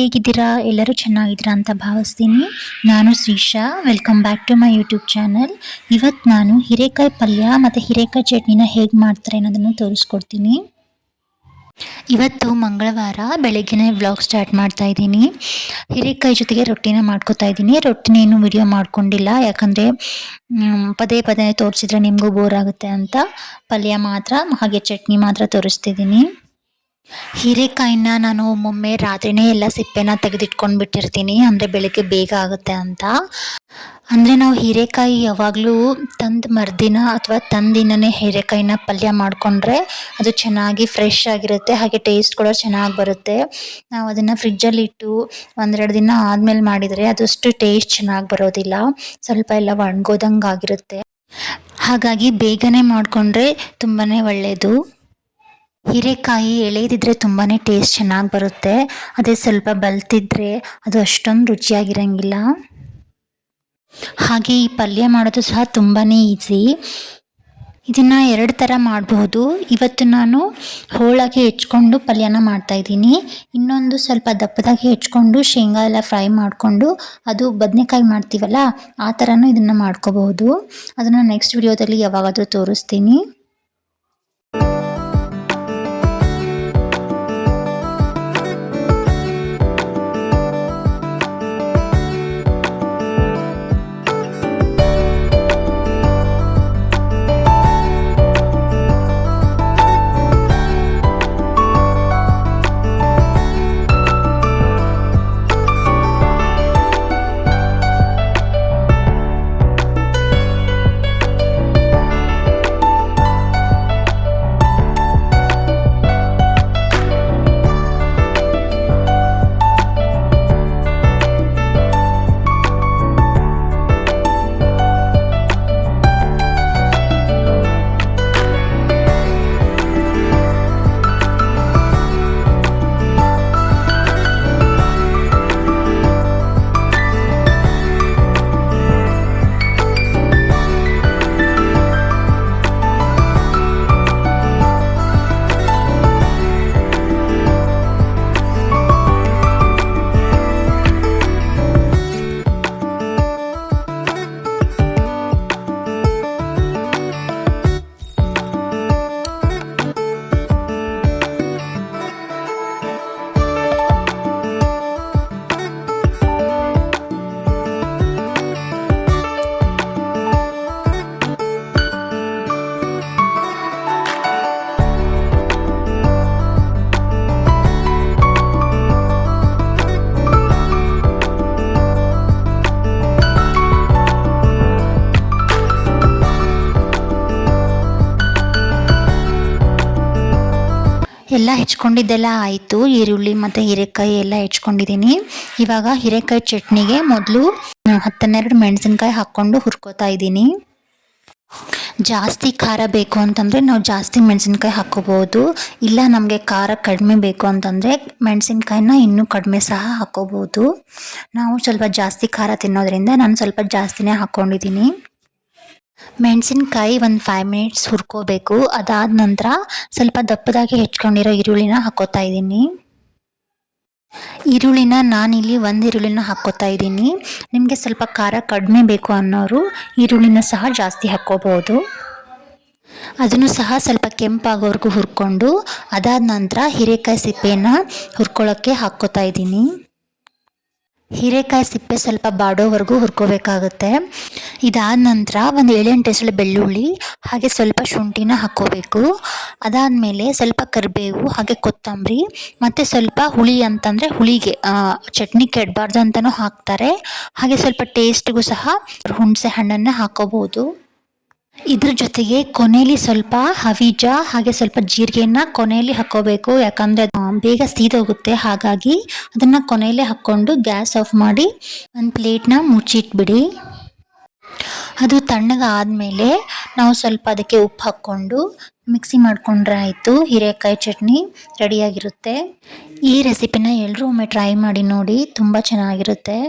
ಹೇಗಿದ್ದೀರಾ? ಎಲ್ಲರೂ ಚೆನ್ನಾಗಿದ್ದೀರಾ ಅಂತ ಭಾವಿಸ್ತೀನಿ. ನಾನು Shreesha. Welcome back to my YouTube channel. ಇವತ್ತು ನಾನು ಹೀರೆಕಾಯಿ ಪಲ್ಯ ಮತ್ತು ಹೀರೆಕಾಯಿ ಚಟ್ನಿನ ಹೇಗೆ ಮಾಡ್ತಾರೆ ಅನ್ನೋದನ್ನು ತೋರಿಸ್ಕೊಡ್ತೀನಿ. ಇವತ್ತು ಮಂಗಳವಾರ ಬೆಳಗ್ಗೆನೇ ವ್ಲಾಗ್ ಸ್ಟಾರ್ಟ್ ಮಾಡ್ತಾ ಇದ್ದೀನಿ. ಹೀರೆಕಾಯಿ ಜೊತೆಗೆ ರೊಟ್ಟಿನ ಮಾಡ್ಕೊತಾ ಇದ್ದೀನಿ. ರೊಟ್ಟಿನ ಏನು ವಿಡಿಯೋ ಮಾಡ್ಕೊಂಡಿಲ್ಲ, ಯಾಕಂದರೆ ಪದೇ ಪದೇ ತೋರಿಸಿದ್ರೆ ನಿಮಗೂ ಬೋರ್ ಆಗುತ್ತೆ ಅಂತ ಪಲ್ಯ ಮಾತ್ರ ಹಾಗೆ ಚಟ್ನಿ ಮಾತ್ರ ತೋರಿಸ್ತಿದ್ದೀನಿ. ಹೀರೆಕಾಯಿನ ನಾನು ಒಮ್ಮೊಮ್ಮೆ ರಾತ್ರಿನೇ ಎಲ್ಲ ಸಿಪ್ಪೆನ ತೆಗೆದಿಟ್ಕೊಂಡು ಬಿಟ್ಟಿರ್ತೀನಿ, ಅಂದರೆ ಬೆಳಗ್ಗೆ ಬೇಗ ಆಗುತ್ತೆ ಅಂತ. ಅಂದರೆ ನಾವು ಹೀರೆಕಾಯಿ ಯಾವಾಗಲೂ ತಂದು ಮರುದಿನ ಅಥವಾ ತಂದಿನನೇ ಹೀರೆಕಾಯಿನ ಪಲ್ಯ ಮಾಡಿಕೊಂಡ್ರೆ ಅದು ಚೆನ್ನಾಗಿ ಫ್ರೆಶ್ ಆಗಿರುತ್ತೆ, ಹಾಗೆ ಟೇಸ್ಟ್ ಕೂಡ ಚೆನ್ನಾಗಿ ಬರುತ್ತೆ. ನಾವು ಅದನ್ನು ಫ್ರಿಜ್ಜಲ್ಲಿ ಇಟ್ಟು ಒಂದೆರಡು ದಿನ ಆದಮೇಲೆ ಮಾಡಿದರೆ ಅದಷ್ಟು ಟೇಸ್ಟ್ ಚೆನ್ನಾಗಿ ಬರೋದಿಲ್ಲ, ಸ್ವಲ್ಪ ಎಲ್ಲ ಒಣಗೋದಂಗೆ ಆಗಿರುತ್ತೆ. ಹಾಗಾಗಿ ಬೇಗನೆ ಮಾಡಿಕೊಂಡ್ರೆ ತುಂಬಾ ಒಳ್ಳೆಯದು. ಹೀರೆಕಾಯಿ ಎಳೆದಿದ್ರೆ ತುಂಬಾ ಟೇಸ್ಟ್ ಚೆನ್ನಾಗಿ ಬರುತ್ತೆ, ಅದೇ ಸ್ವಲ್ಪ ಬಲ್ತಿದ್ರೆ ಅದು ಅಷ್ಟೊಂದು ರುಚಿಯಾಗಿರೋಂಗಿಲ್ಲ. ಹಾಗೆ ಈ ಪಲ್ಯ ಮಾಡೋದು ಸಹ ತುಂಬಾ ಈಸಿ. ಇದನ್ನು 2 ಥರ ಮಾಡಬಹುದು. ಇವತ್ತು ನಾನು ಹೋಳಾಗಿ ಹೆಚ್ಕೊಂಡು ಪಲ್ಯನ ಮಾಡ್ತಾಯಿದ್ದೀನಿ. ಇನ್ನೊಂದು ಸ್ವಲ್ಪ ದಪ್ಪದಾಗಿ ಹೆಚ್ಕೊಂಡು ಶೇಂಗಾ ಎಲ್ಲ ಫ್ರೈ ಮಾಡಿಕೊಂಡು ಅದು ಬದನೆಕಾಯಿ ಮಾಡ್ತೀವಲ್ಲ ಆ ಥರನೂ ಇದನ್ನು ಮಾಡ್ಕೋಬಹುದು. ಅದನ್ನು ನೆಕ್ಸ್ಟ್ ವಿಡಿಯೋದಲ್ಲಿ ಯಾವಾಗಾದರೂ ತೋರಿಸ್ತೀನಿ. ಎಲ್ಲ ಹೆಚ್ಕೊಂಡಿದ್ದೆಲ್ಲ ಆಯಿತು. ಈರುಳ್ಳಿ ಮತ್ತು ಹೀರೆಕಾಯಿ ಎಲ್ಲ ಹೆಚ್ಕೊಂಡಿದ್ದೀನಿ. ಇವಾಗ ಹೀರೆಕಾಯಿ ಚಟ್ನಿಗೆ ಮೊದಲು 12 ಮೆಣಸಿನ್ಕಾಯಿ ಹಾಕ್ಕೊಂಡು ಹುರ್ಕೋತಾ ಇದ್ದೀನಿ. ಜಾಸ್ತಿ ಖಾರ ಬೇಕು ಅಂತಂದರೆ ನಾವು ಜಾಸ್ತಿ ಮೆಣಸಿನ್ಕಾಯಿ ಹಾಕ್ಕೋಬೋದು, ಇಲ್ಲ ನಮಗೆ ಖಾರ ಕಡಿಮೆ ಬೇಕು ಅಂತಂದರೆ ಮೆಣಸಿನ್ಕಾಯಿನ ಇನ್ನೂ ಕಡಿಮೆ ಸಹ ಹಾಕ್ಕೋಬೋದು. ನಾವು ಸ್ವಲ್ಪ ಜಾಸ್ತಿ ಖಾರ ತಿನ್ನೋದ್ರಿಂದ ನಾನು ಸ್ವಲ್ಪ ಜಾಸ್ತಿನೇ ಹಾಕ್ಕೊಂಡಿದ್ದೀನಿ. ಮೆಣಸಿನ್ಕಾಯಿ ಒಂದು 5 ಮಿನಿಟ್ಸ್ ಹುರ್ಕೋಬೇಕು. ಅದಾದ ನಂತರ ಸ್ವಲ್ಪ ದಪ್ಪದಾಗಿ ಹೆಚ್ಕೊಂಡಿರೋ ಈರುಳ್ಳಿನ ಹಾಕ್ಕೋತಾ ಇದ್ದೀನಿ. ಈರುಳ್ಳಿನ ನಾನಿಲ್ಲಿ 1 ಈರುಳ್ಳಿನ ಹಾಕ್ಕೋತಾ ಇದ್ದೀನಿ. ನಿಮಗೆ ಸ್ವಲ್ಪ ಖಾರ ಕಡಿಮೆ ಬೇಕು ಅನ್ನೋರು ಈರುಳ್ಳಿನ ಸಹ ಜಾಸ್ತಿ ಹಾಕ್ಕೋಬೋದು. ಅದನ್ನು ಸಹ ಸ್ವಲ್ಪ ಕೆಂಪಾಗೋವರೆಗೂ ಹುರ್ಕೊಂಡು ಅದಾದ ನಂತರ ಹೀರೆಕಾಯಿ ಸಿಪ್ಪೆನ ಹುರ್ಕೊಳ್ಳೋಕ್ಕೆ ಹಾಕ್ಕೋತಾ ಇದ್ದೀನಿ. ಹೀರೆಕಾಯಿ ಸಿಪ್ಪೆ ಸ್ವಲ್ಪ ಬಾಡೋವರೆಗೂ ಹುರ್ಕೋಬೇಕಾಗುತ್ತೆ. ಇದಾದ ನಂತರ ಒಂದು 7-8 ಎಸಳು ಬೆಳ್ಳುಳ್ಳಿ ಹಾಗೆ ಸ್ವಲ್ಪ ಶುಂಠಿನ ಹಾಕ್ಕೋಬೇಕು. ಅದಾದಮೇಲೆ ಸ್ವಲ್ಪ ಕರಿಬೇವು ಹಾಗೆ ಕೊತ್ತಂಬರಿ ಮತ್ತು ಸ್ವಲ್ಪ ಹುಳಿ ಅಂತಂದರೆ ಹುಳಿಗೆ ಚಟ್ನಿ ಕೆಡಬಾರ್ದು ಅಂತಲೂ ಹಾಕ್ತಾರೆ. ಹಾಗೆ ಸ್ವಲ್ಪ ಟೇಸ್ಟಿಗೂ ಸಹ ಹುಣಸೆ ಹಣ್ಣನ್ನು ಹಾಕ್ಕೋಬೋದು. ಇದ್ರ ಜೊತೆಗೆ ಕೊನೆಯಲ್ಲಿ ಸ್ವಲ್ಪ ಹವಿಜ ಹಾಗೆ ಸ್ವಲ್ಪ ಜೀರಿಗೆನ ಕೊನೆಯಲ್ಲಿ ಹಾಕ್ಕೋಬೇಕು, ಯಾಕಂದರೆ ಬೇಗ ಸೀದೋಗುತ್ತೆ. ಹಾಗಾಗಿ ಅದನ್ನು ಕೊನೆಯಲ್ಲೇ ಹಾಕ್ಕೊಂಡು ಗ್ಯಾಸ್ ಆಫ್ ಮಾಡಿ ಒಂದು ಪ್ಲೇಟ್ನ ಮುಚ್ಚಿಟ್ಬಿಡಿ. ಅದು ತಣ್ಣಗಾದಮೇಲೆ ನಾವು ಸ್ವಲ್ಪ ಅದಕ್ಕೆ ಉಪ್ಪು ಹಾಕ್ಕೊಂಡು ಮಿಕ್ಸಿ ಮಾಡಿಕೊಂಡ್ರೆ ಆಯಿತು, ಹೀರೆಕಾಯಿ ಚಟ್ನಿ ರೆಡಿಯಾಗಿರುತ್ತೆ. ಈ ರೆಸಿಪಿನ ಎಲ್ಲರೂ ಒಮ್ಮೆ ಟ್ರೈ ಮಾಡಿ ನೋಡಿ, ತುಂಬ ಚೆನ್ನಾಗಿರುತ್ತೆ.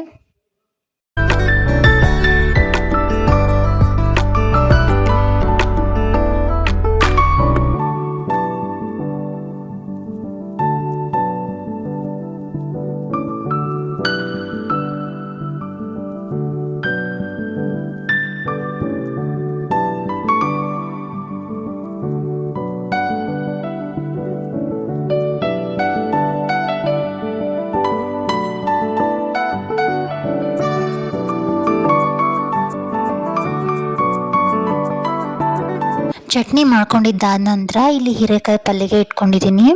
ಚಟ್ನಿ ಮಾಡ್ಕೊಂಡಿದ್ದಾದ ನಂತರ ಇಲ್ಲಿ ಹೀರೆಕಾಯಿ ಪಲ್ಯಗೆ ಇಟ್ಕೊಂಡಿದ್ದೀನಿ.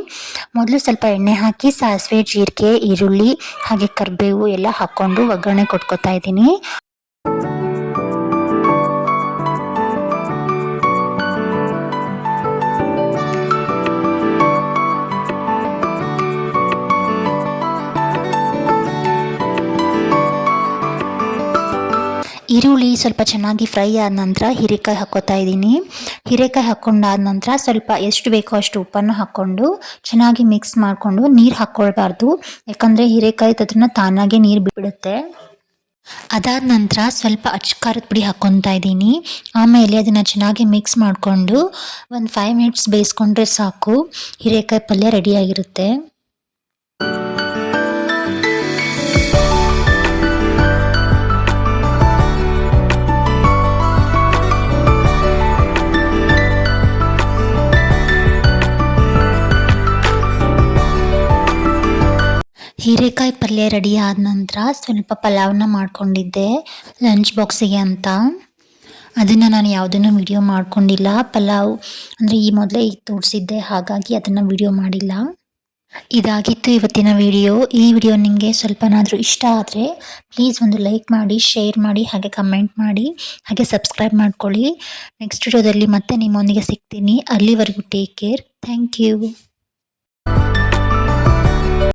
ಮೊದಲು ಸ್ವಲ್ಪ ಎಣ್ಣೆ ಹಾಕಿ ಸಾಸಿವೆ, ಜೀರಿಗೆ, ಈರುಳ್ಳಿ ಹಾಗೆ ಕರಿಬೇವು ಎಲ್ಲ ಹಾಕ್ಕೊಂಡು ಒಗ್ಗರಣೆ ಕೊಟ್ಕೊತಾ ಇದ್ದೀನಿ. ಈರುಳ್ಳಿ ಸ್ವಲ್ಪ ಚೆನ್ನಾಗಿ ಫ್ರೈ ಆದ ನಂತರ ಹೀರೆಕಾಯಿ ಹಾಕ್ಕೋತಾ ಇದ್ದೀನಿ. ಹೀರೆಕಾಯಿ ಹಾಕ್ಕೊಂಡಾದ ನಂತರ ಸ್ವಲ್ಪ ಎಷ್ಟು ಬೇಕೋ ಅಷ್ಟು ಉಪ್ಪನ್ನು ಹಾಕ್ಕೊಂಡು ಚೆನ್ನಾಗಿ ಮಿಕ್ಸ್ ಮಾಡಿಕೊಂಡು ನೀರು ಹಾಕ್ಕೊಳ್ಬಾರ್ದು, ಯಾಕಂದರೆ ಹೀರೆಕಾಯಿ ಅದನ್ನು ತಾನಾಗೆ ನೀರು ಬಿಡುತ್ತೆ. ಅದಾದ ನಂತರ ಸ್ವಲ್ಪ ಅಚ್ಚ ಖಾರದ ಪುಡಿ ಹಾಕ್ಕೊತಾ ಇದ್ದೀನಿ. ಆಮೇಲೆ ಅದನ್ನು ಚೆನ್ನಾಗಿ ಮಿಕ್ಸ್ ಮಾಡಿಕೊಂಡು ಒಂದು 5 ಮಿನಿಟ್ಸ್ ಬೇಯಿಸ್ಕೊಂಡ್ರೆ ಸಾಕು, ಹೀರೆಕಾಯಿ ಪಲ್ಯ ರೆಡಿಯಾಗಿರುತ್ತೆ. ಹೀರೆಕಾಯಿ ಪಲ್ಯ ರೆಡಿ ಆದ ನಂತರ ಸ್ವಲ್ಪ ಪಲಾವ್ನ ಮಾಡ್ಕೊಂಡಿದ್ದೆ ಲಂಚ್ ಬಾಕ್ಸಿಗೆ ಅಂತ. ಅದನ್ನು ನಾನು ಯಾವುದನ್ನು ವಿಡಿಯೋ ಮಾಡ್ಕೊಂಡಿಲ್ಲ. ಪಲಾವ್ ಅಂದರೆ ಈ ಮೊದಲೇ ತೋರಿಸಿದ್ದೆ, ಹಾಗಾಗಿ ಅದನ್ನು ವಿಡಿಯೋ ಮಾಡಿಲ್ಲ. ಇದಾಗಿತ್ತು ಇವತ್ತಿನ ವಿಡಿಯೋ. ಈ ವಿಡಿಯೋ ನಿಮಗೆ ಸ್ವಲ್ಪನಾದರೂ ಇಷ್ಟ ಆದರೆ ಪ್ಲೀಸ್ ಒಂದು ಲೈಕ್ ಮಾಡಿ, ಶೇರ್ ಮಾಡಿ, ಹಾಗೆ ಕಮೆಂಟ್ ಮಾಡಿ, ಹಾಗೆ ಸಬ್ಸ್ಕ್ರೈಬ್ ಮಾಡ್ಕೊಳ್ಳಿ. ನೆಕ್ಸ್ಟ್ ವಿಡಿಯೋದಲ್ಲಿ ಮತ್ತೆ ನಿಮ್ಮೊಂದಿಗೆ ಸಿಗ್ತೀನಿ. ಅಲ್ಲಿವರೆಗೂ ಟೇಕ್ ಕೇರ್. Thank you.